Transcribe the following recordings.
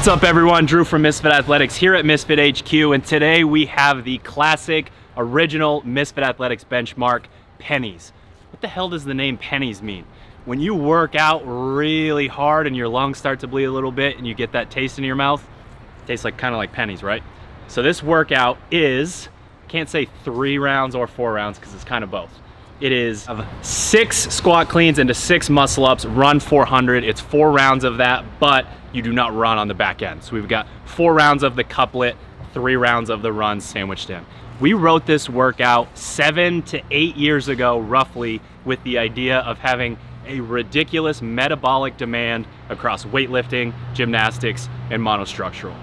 What's up everyone, Drew from Misfit Athletics here at Misfit HQ, and today we have the classic, original Misfit Athletics benchmark, Pennies. What the hell does the name Pennies mean? When you work out really hard and your lungs start to bleed a little bit and you get that taste in your mouth, it tastes like kind of like pennies, right? So this workout is, can't say 3 rounds or 4 rounds because it's kind of both. It is 6 squat cleans into 6 muscle ups, run 400. It's 4 rounds of that, but you do not run on the back end. So we've got 4 rounds of the couplet, 3 rounds of the runs sandwiched in. We wrote this workout 7 to 8 years ago, roughly, with the idea of having a ridiculous metabolic demand across weightlifting, gymnastics, and monostructural.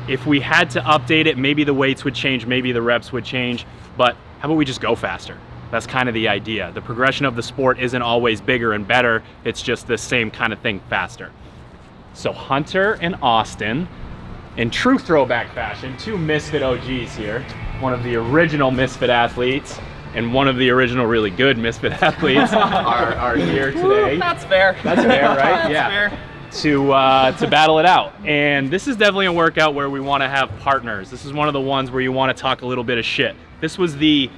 If we had to update it, maybe the weights would change, maybe the reps would change, but how about we just go faster? That's kind of the idea. The progression of the sport isn't always bigger and better, it's just the same kind of thing faster. So Hunter and Austin, in true throwback fashion, 2 Misfit OGs here, one of the original Misfit athletes and one of the original really good Misfit athletes are here today. That's fair. That's fair, right? That's yeah. fair. To battle it out. And this is definitely a workout where we want to have partners. This is one of the ones where you want to talk a little bit of shit. This was the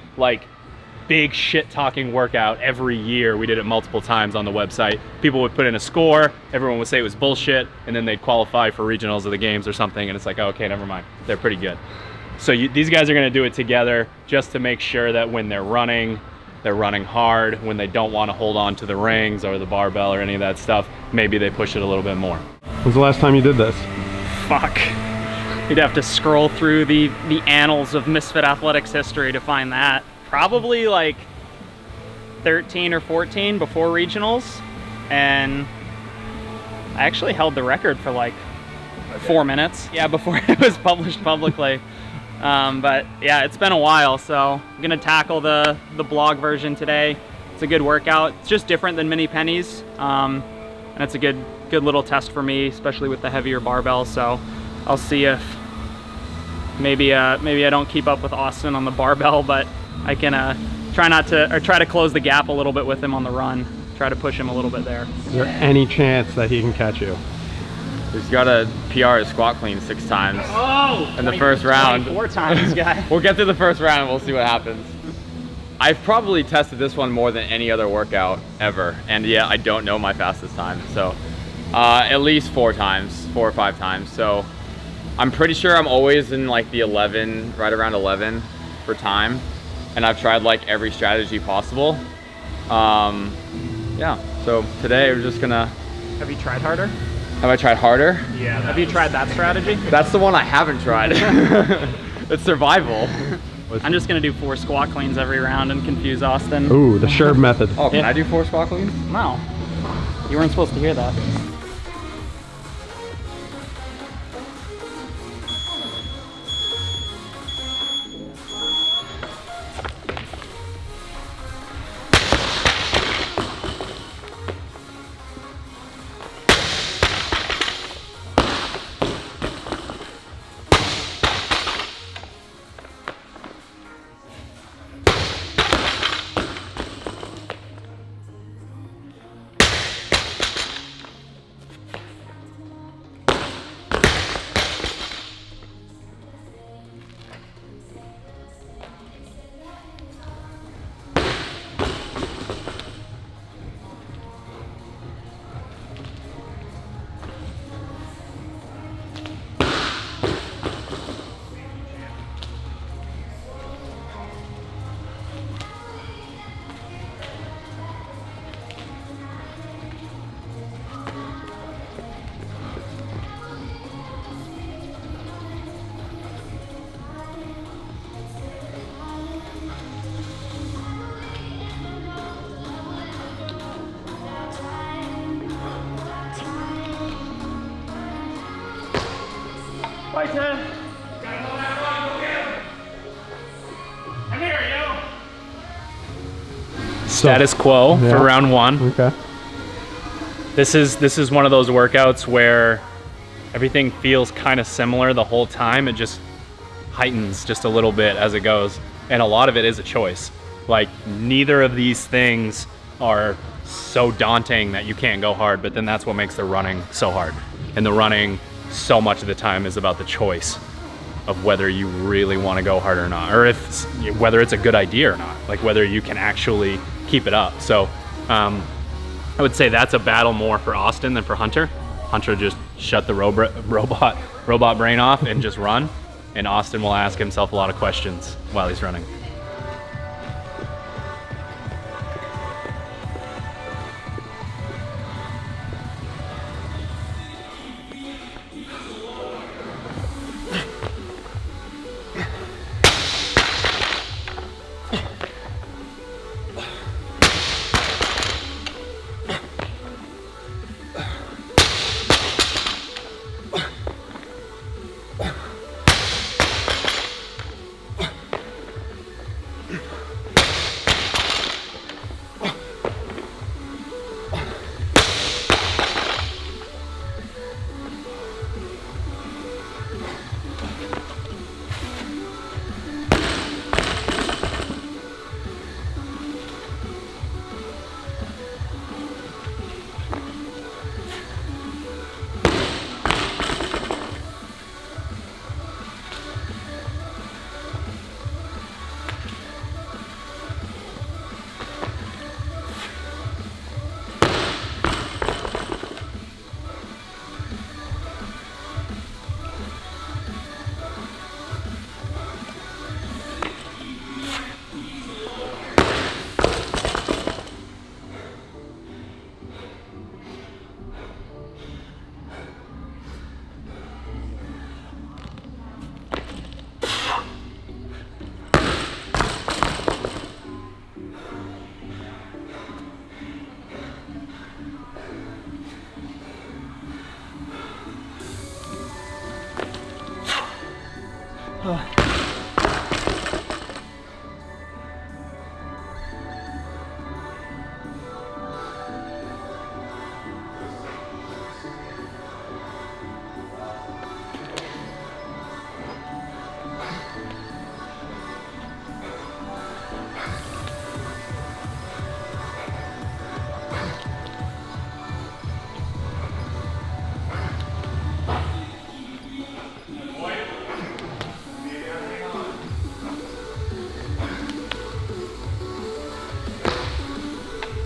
big shit talking workout every year. We did it multiple times on the website. People would put in a score, everyone would say it was bullshit, and then they'd qualify for regionals of the games or something, and it's like, oh, okay, never mind. They're pretty good. So these guys are gonna do it together just to make sure that when they're running hard. When they don't want to hold on to the rings or the barbell or any of that stuff, maybe they push it a little bit more. When's the last time you did this? Fuck. You'd have to scroll through the annals of Misfit Athletics history to find that. Probably like 13 or 14 before regionals, and I actually held the record for like 4 minutes. Yeah, before it was published publicly. But yeah, it's been a while, so I'm gonna tackle the blog version today. It's a good workout. It's just different than mini pennies, and it's a good little test for me, especially with the heavier barbell. So I'll see if maybe I don't keep up with Austin on the barbell, but I can try to close the gap a little bit with him on the run. Try to push him a little bit there. Is there any chance that he can catch you? He's got a PR his squat clean 6 times in the first round. 4 times, guy. We'll get through the first round and we'll see what happens. I've probably tested this one more than any other workout ever, and yeah, I don't know my fastest time. So at least 4 or 5 times. So I'm pretty sure I'm always in like the 11, right around 11 for time. And I've tried like every strategy possible. Yeah, so today we're just gonna... Have you tried harder? Have I tried harder? Yeah. Have you tried that strategy? That's the one I haven't tried. It's survival. I'm just gonna do 4 squat cleans every round and confuse Austin. Ooh, the Sherb method. Oh, can I do 4 squat cleans? No. You weren't supposed to hear that. Bye, Ted. I'm here, yo. Status quo for round 1. Okay. This is one of those workouts where everything feels kind of similar the whole time. It just heightens just a little bit as it goes. And a lot of it is a choice. Like, neither of these things are so daunting that you can't go hard, but then that's what makes the running so hard. And the running so much of the time is about the choice of whether you really want to go hard or not, or whether it's a good idea or not, like whether you can actually keep it up. So I would say that's a battle more for Austin than for Hunter. Hunter just shut the robot brain off and just run, and Austin will ask himself a lot of questions while he's running.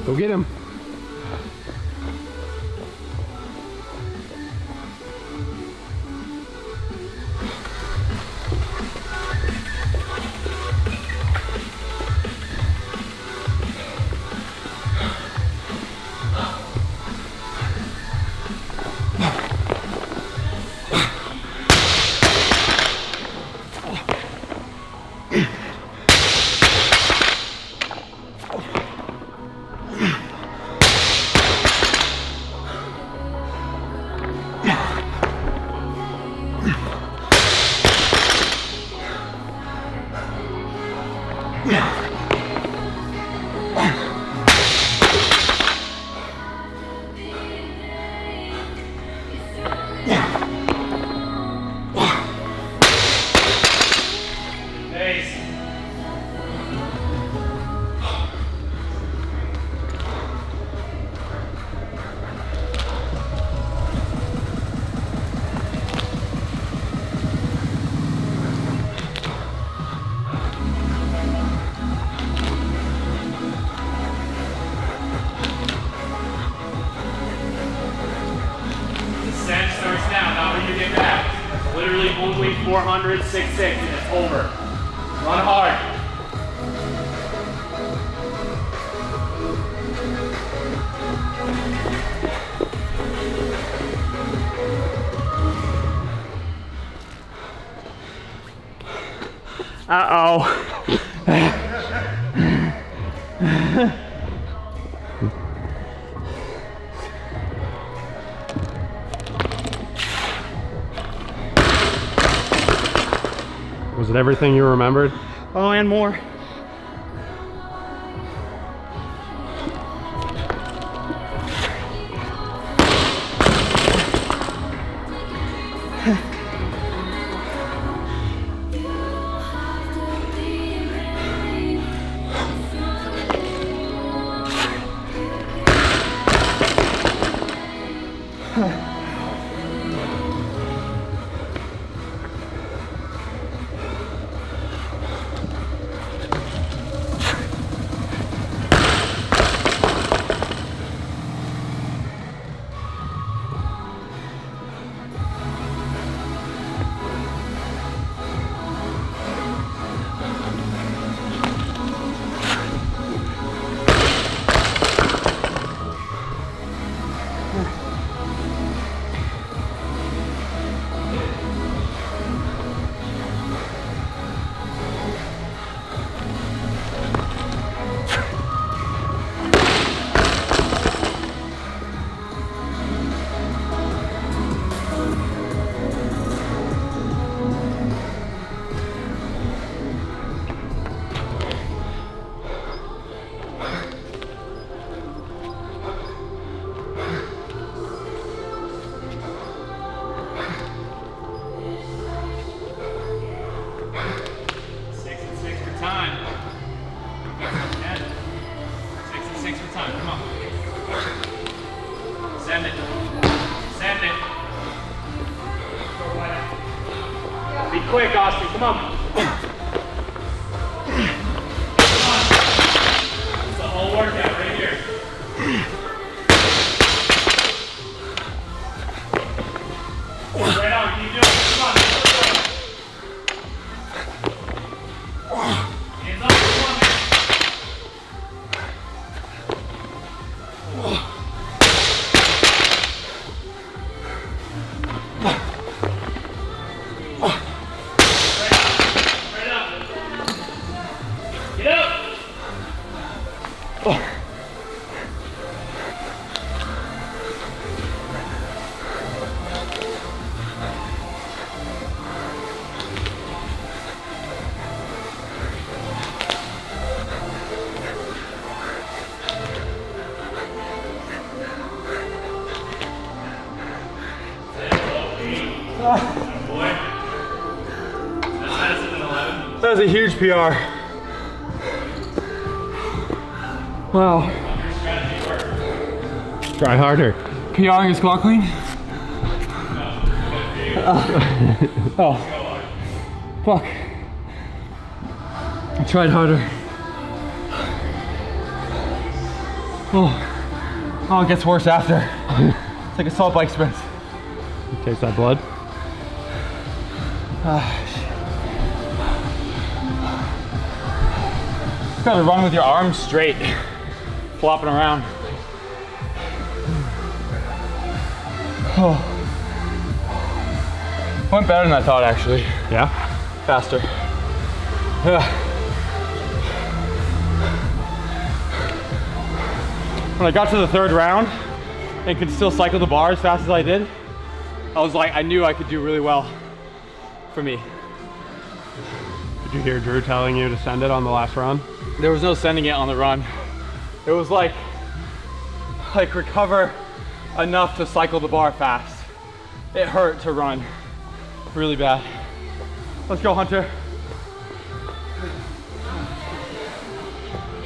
Go get him. Descent starts now, not when you get back. It's literally only 400, 6, and it's over. Run hard. Uh-oh. Was it everything you remembered? Oh, and more. time, come on. Send it. Send it. Be quick, Austin, come on. Come on. It's the whole workout right here. Right on, keep doing it. Come on. Hands up, come on. Right up. Get up. That was a huge PR. Wow. Try harder. PRing is squat clean? Oh. Fuck. I tried harder. Oh, it gets worse after. It's like a salt bike sprint. Taste that blood? You gotta run with your arms straight, flopping around. Oh. Went better than I thought, actually. Yeah? Faster. When I got to the third round and could still cycle the bar as fast as I did, I was like, I knew I could do really well for me. Did you hear Drew telling you to send it on the last run? There was no sending it on the run. It was like recover enough to cycle the bar fast. It hurt to run really bad. Let's go, Hunter.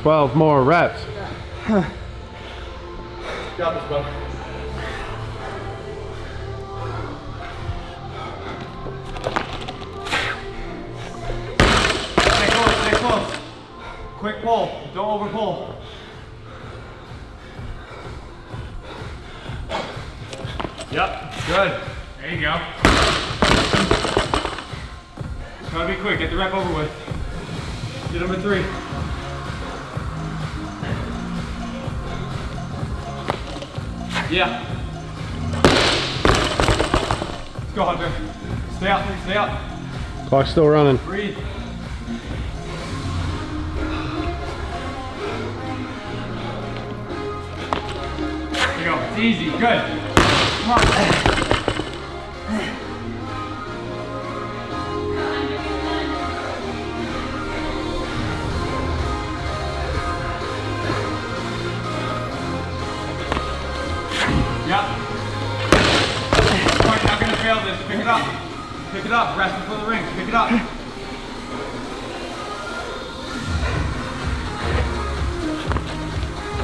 12 more reps. Got this, bud. Stay close, stay close. Quick pull, don't over pull. Yep. Good. There you go. Gotta be quick, get the rep over with. Get number 3. Yeah. Let's go, Hunter. Stay up, stay up. Clock's still running. Breathe. There you go. It's easy. Good. Come on. Yep. You're not gonna fail this. Pick it up. Pick it up. Rest before the rings. Pick it up.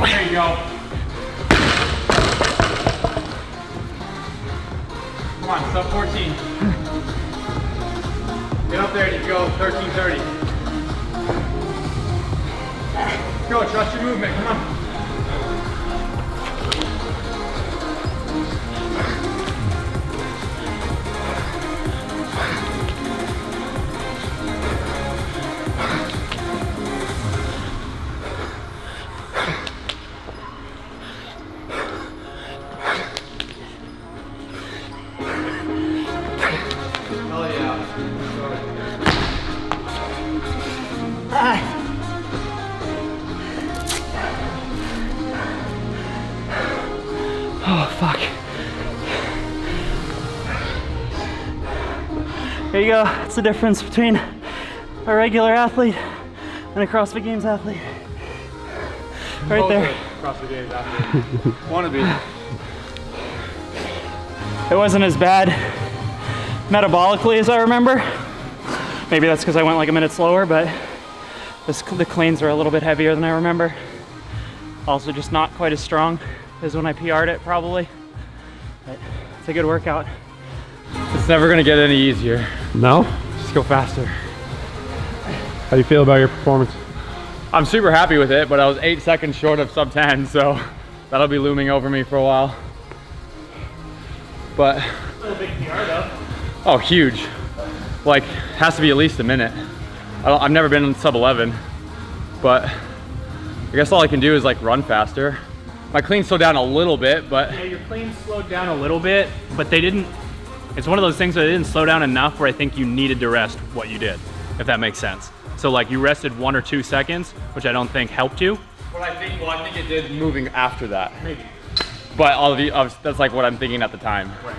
There you go. Come on, sub 14. Get up there and you go 13:30. Go, trust your movement. Come on. Oh, fuck. There you go. That's the difference between a regular athlete and a CrossFit Games athlete. Right there. CrossFit Games athlete. Wanna be. It wasn't as bad metabolically as I remember. Maybe that's because I went like a minute slower, but the cleans are a little bit heavier than I remember. Also just not quite as strong as when I PR'd it probably. But it's a good workout. It's never gonna get any easier. No? Just go faster. How do you feel about your performance? I'm super happy with it, but I was 8 seconds short of sub 10, so that'll be looming over me for a while. But, Still a big PR though. oh, huge. Like, has to be at least a minute. I've never been in sub 11, but I guess all I can do is like run faster. My clean slowed down a little bit, but Yeah, your clean slowed down a little bit, but they didn't, it's one of those things where they didn't slow down enough where I think you needed to rest what you did, if that makes sense. So like you rested 1 or 2 seconds, which I don't think helped you. what I think it did moving after that. Maybe. But that's like what I'm thinking at the time. Right.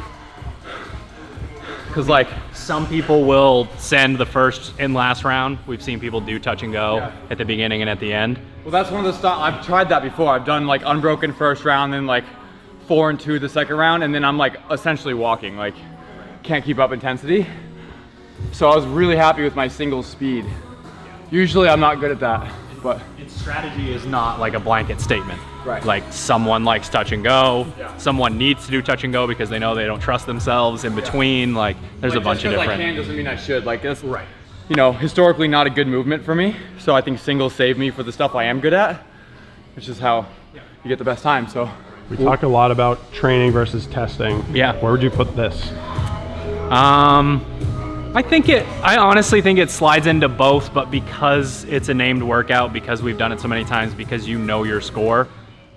Cause like, Some people will send the first and last round. We've seen people do touch and go Yeah. at the beginning and at the end. well, that's one of the stuff, I've tried that before. I've done like unbroken first round, then like 4 and 2 the second round, and then I'm like essentially walking, like can't keep up intensity. So I was really happy with my single speed. Usually I'm not good at that, but Its strategy is not like a blanket statement. Right. Like someone likes touch and go, Yeah. someone needs to do touch and go because they know they don't trust themselves in between. Like there's a bunch of just 'cause different. I can doesn't mean I should. Like that's Right. you know, historically not a good movement for me. So I think singles save me for the stuff I am good at, which is how you get the best time. So We talk a lot about training versus testing. Yeah. Where would you put this? I honestly think it slides into both, but because it's a named workout, because we've done it so many times, because you know your score,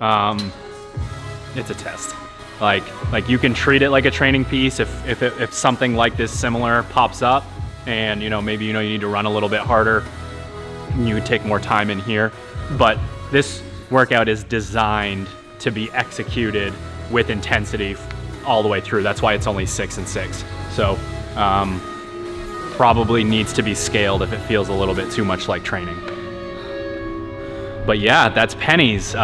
it's a test. Like you can treat it like a training piece if something like this similar pops up, and maybe you need to run a little bit harder, you would take more time in here. But this workout is designed to be executed with intensity all the way through. That's why it's only 6 and 6. So probably needs to be scaled if it feels a little bit too much like training. But yeah, that's Pennies.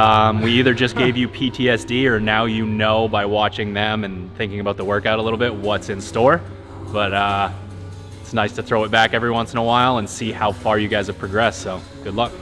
We either just gave you PTSD or now you know by watching them and thinking about the workout a little bit what's in store. But it's nice to throw it back every once in a while and see how far you guys have progressed. So good luck.